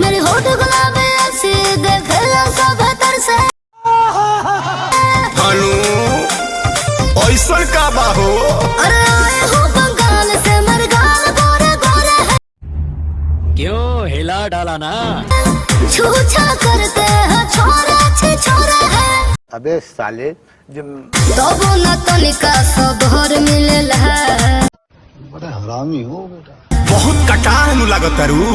मेरी होठ गुलाबी ऐसी देखेला सब तरसे। हनु ऐसन का बाहो? अरे आए हो बंगाल से मेरे गाल गोरे गोरे है। क्यों हिला डाला ना? छूछा करते हैं छोरे अच्छे छोरे हैं। अबे साले तो वो न तनिका सब हर मिलेला है। बड़ा हरामी हो बेटा। बहुत कटानु लागत रू।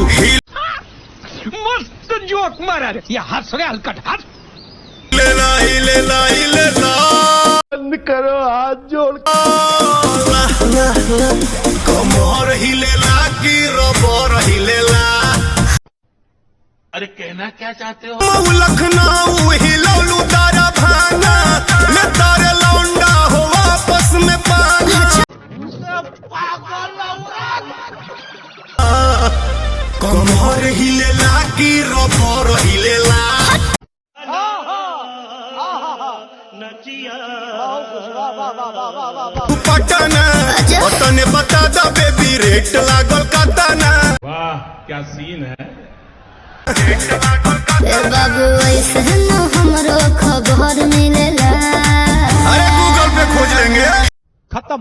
मस्त जोक मारा रे। या हंस रे हलकट हंस। लेला ही लेला ही लेला। बंद करो हाथ जोड़। कमर ही लेला की रबर ही लेला। अरे कहना क्या चाहते हो? मऊ लखनऊ ही लौलू तारा भाना। ले तारे लौंडा हो वापस में पाना। कमर ही लेला की रबर ही लेला। पटना पटने बता दा बेबी रेट लागल कतना। वाह क्या सीन है। ए बाबू ऐसे न हमरो खबर मिलेला। अरे गूगल पे खोज लेंगे। खत्म।